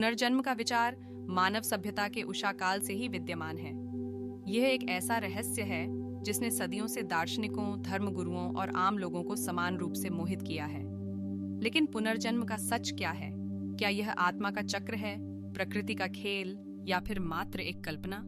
पुनर्जन्म का विचार मानव सभ्यता के उषा काल से ही विद्यमान है। यह एक ऐसा रहस्य है जिसने सदियों से दार्शनिकों, धर्मगुरुओं और आम लोगों को समान रूप से मोहित किया है। लेकिन पुनर्जन्म का सच क्या है? क्या यह आत्मा का चक्र है, प्रकृति का खेल, या फिर मात्र एक कल्पना?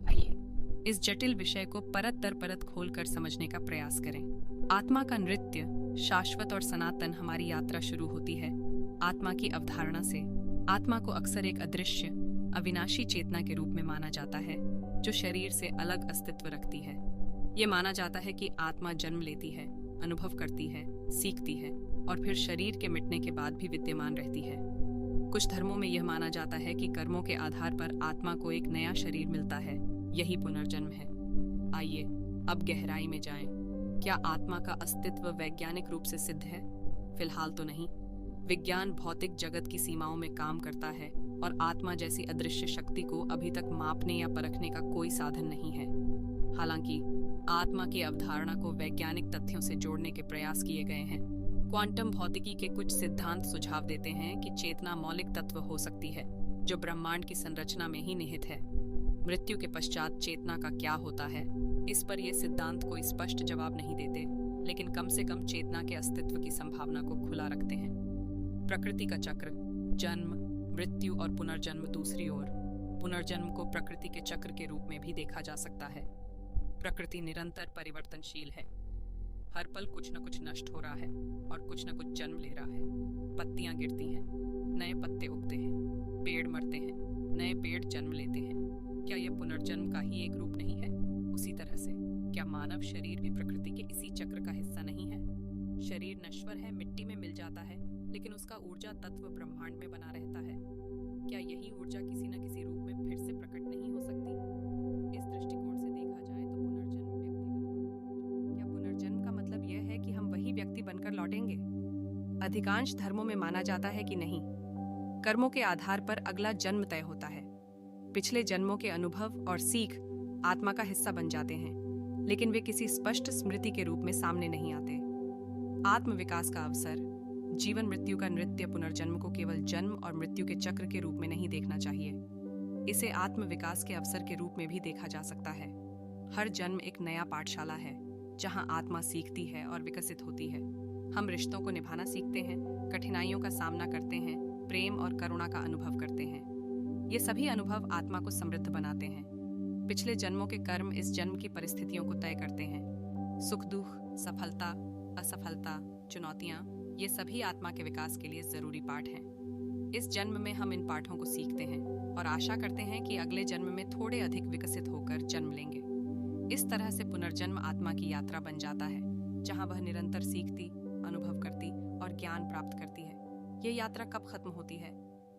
आइए इस जटिल विषय को परत दर परत खोलकर समझने का प्रयास करें। आत्मा का नृत्य, शाश्वत और सनातन हमारी यात्रा शुरू होती है आत्मा की अवधारणा से। आत्मा को अक्सर एक अदृश्य, अविनाशी चेतना के रूप में माना जाता है जो शरीर से अलग अस्तित्व रखती है। ये माना जाता है कि आत्मा जन्म लेती है, अनुभव करती है, सीखती है और फिर शरीर के मिटने के बाद भी विद्यमान रहती है। कुछ धर्मों में यह माना जाता है कि कर्मों के आधार पर आत्मा को एक नया शरीर मिलता है, यही पुनर्जन्म है। आइए अब गहराई में जाएं। क्या आत्मा का अस्तित्व वैज्ञानिक रूप से सिद्ध है? फिलहाल तो नहीं। विज्ञान भौतिक जगत की सीमाओं में काम करता है और आत्मा जैसी अदृश्य शक्ति को अभी तक मापने या परखने का कोई साधन नहीं है। हालांकि आत्मा की अवधारणा को वैज्ञानिक तथ्यों से जोड़ने के प्रयास किए गए हैं। क्वांटम भौतिकी के कुछ सिद्धांत सुझाव देते हैं कि चेतना मौलिक तत्व हो सकती है जो ब्रह्मांड की संरचना में ही निहित है। मृत्यु के पश्चात चेतना का क्या होता है, इस पर ये सिद्धांत कोई स्पष्ट जवाब नहीं देते, लेकिन कम से कम चेतना के अस्तित्व की संभावना को खुला रखते हैं। प्रकृति का चक्र, जन्म, मृत्यु और पुनर्जन्म। दूसरी ओर पुनर्जन्म को प्रकृति के चक्र के रूप में भी देखा जा सकता है। प्रकृति निरंतर परिवर्तनशील है। हर पल कुछ न कुछ नष्ट हो रहा है और कुछ न कुछ जन्म ले रहा है। पत्तियां गिरती हैं, नए पत्ते उगते हैं, पेड़ मरते हैं, नए पेड़ जन्म लेते हैं। क्या यह पुनर्जन्म का ही एक रूप नहीं है? उसी तरह से क्या मानव शरीर भी प्रकृति के इसी चक्र का हिस्सा नहीं है? शरीर नश्वर है, मिट्टी में मिल जाता है, लेकिन उसका ऊर्जा तत्व ब्रह्मांड में बना रहता है। क्या यही ऊर्जा किसी न किसी रूप में फिर से प्रकट नहीं हो सकती? इस दृष्टिकोण से देखा जाए तो पुनर्जन्म व्यक्तिगत। क्या पुनर्जन्म का मतलब यह है कि हम वही व्यक्ति बनकर लौटेंगे? अधिकांश धर्मों में माना जाता है कि नहीं, कर्मों के आधार पर अगला जन्म तय होता है। पिछले जन्मों के अनुभव और सीख आत्मा का हिस्सा बन जाते हैं, लेकिन वे किसी स्पष्ट स्मृति के रूप में सामने नहीं आते। आत्म विकास का अवसर, जीवन मृत्यु का नृत्य पुनर्जन्म को केवल जन्म और मृत्यु के चक्र के रूप में नहीं देखना चाहिए। इसे आत्म विकास के अवसर के रूप में भी देखा जा सकता है। हर जन्म एक नया पाठशाला है जहां आत्मा सीखती है और विकसित होती है। हम रिश्तों को निभाना सीखते हैं, कठिनाइयों का सामना करते हैं, प्रेम और करुणा का अनुभव करते हैं। ये सभी अनुभव आत्मा को समृद्ध बनाते हैं। पिछले जन्मों के कर्म इस जन्म की परिस्थितियों को तय करते हैं। सुख दुख, सफलता, असफलता, चुनौतियां, ये सभी आत्मा के विकास के लिए जरूरी पाठ हैं। इस जन्म में हम इन पाठों को सीखते हैं और आशा करते हैं कि अगले जन्म में थोड़े अधिक विकसित होकर जन्म लेंगे। इस तरह से पुनर्जन्म आत्मा की यात्रा बन जाता है, जहां वह निरंतर सीखती, अनुभव करती और ज्ञान प्राप्त करती है। ये यात्रा कब खत्म होती है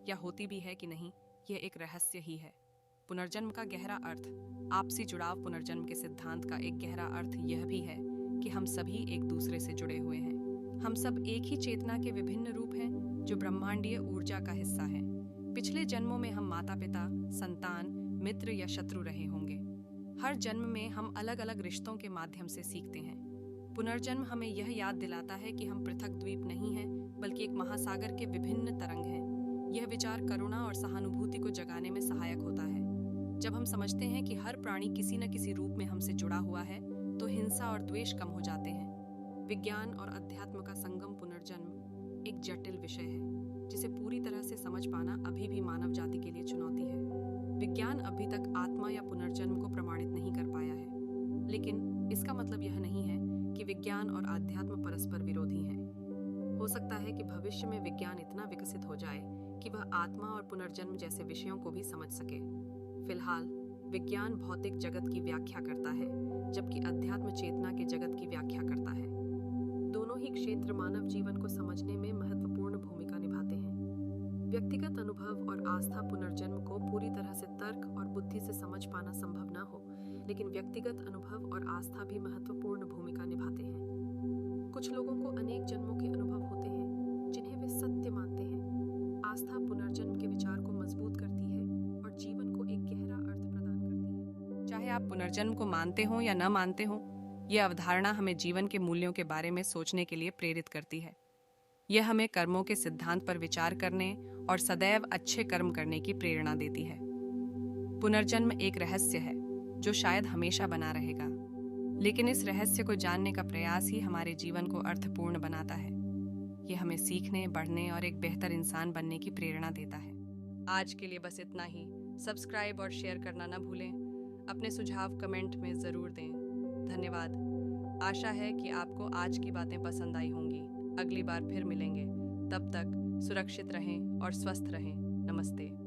या होती भी है कि नहीं, यह एक रहस्य ही है। पुनर्जन्म का गहरा अर्थ, आपसी जुड़ाव। पुनर्जन्म के सिद्धांत का एक गहरा अर्थ यह भी है कि हम सभी एक दूसरे से जुड़े हुए हैं। हम सब एक ही चेतना के विभिन्न रूप हैं जो ब्रह्मांडीय ऊर्जा का हिस्सा है। पिछले जन्मों में हम माता पिता, संतान, मित्र या शत्रु रहे होंगे। हर जन्म में हम अलग अलग रिश्तों के माध्यम से सीखते हैं। पुनर्जन्म हमें यह याद दिलाता है कि हम पृथक द्वीप नहीं हैं, बल्कि एक महासागर के विभिन्न तरंग हैं। यह विचार करुणा और सहानुभूति को जगाने में सहायक होता है। जब हम समझते हैं कि हर प्राणी किसी न किसी रूप में हमसे जुड़ा हुआ है, तो हिंसा और द्वेष कम हो जाते हैं। विज्ञान और अध्यात्म का संगम। पुनर्जन्म एक जटिल विषय है जिसे पूरी तरह से समझ पाना अभी भी मानव जाति के लिए चुनौती है। विज्ञान अभी तक आत्मा या पुनर्जन्म को प्रमाणित नहीं कर पाया है, लेकिन इसका मतलब यह नहीं है कि विज्ञान और आध्यात्म परस्पर विरोधी हैं। हो सकता है कि भविष्य में विज्ञान इतना विकसित हो जाए कि वह आत्मा और पुनर्जन्म जैसे विषयों को भी समझ सके। फिलहाल विज्ञान भौतिक जगत की व्याख्या करता है, जबकि अध्यात्म चेतना के जगत की व्याख्या करता है। दोनों ही क्षेत्र मानव जीवन को समझने में महत्वपूर्ण भूमिका निभाते हैं। व्यक्तिगत अनुभव और आस्था। पुनर्जन्म को पूरी तरह से तर्क और बुद्धि से समझ पाना संभव न हो, लेकिन व्यक्तिगत अनुभव और आस्था भी महत्वपूर्ण भूमिका निभाते हैं। कुछ लोगों को अनेक जन्मों के अनुभव होते हैं जिन्हें वे सत्य मानते हैं। आस्था पुनर्जन्म के विचार को मजबूत करती है और जीवन को एक गहरा अर्थ प्रदान करती है। चाहे आप पुनर्जन्म को मानते हो या न मानते हो, यह अवधारणा हमें जीवन के मूल्यों के बारे में सोचने के लिए प्रेरित करती है। यह हमें कर्मों के सिद्धांत पर विचार करने और सदैव अच्छे कर्म करने की प्रेरणा देती है। पुनर्जन्म एक रहस्य है जो शायद हमेशा बना रहेगा, लेकिन इस रहस्य को जानने का प्रयास ही हमारे जीवन को अर्थपूर्ण बनाता है। ये हमें सीखने, बढ़ने और एक बेहतर इंसान बनने की प्रेरणा देता है। आज के लिए बस इतना ही। सब्सक्राइब और शेयर करना ना भूलें। अपने सुझाव कमेंट में ज़रूर दें। धन्यवाद। आशा है कि आपको आज की बातें पसंद आई होंगी। अगली बार फिर मिलेंगे। तब तक सुरक्षित रहें और स्वस्थ रहें। नमस्ते।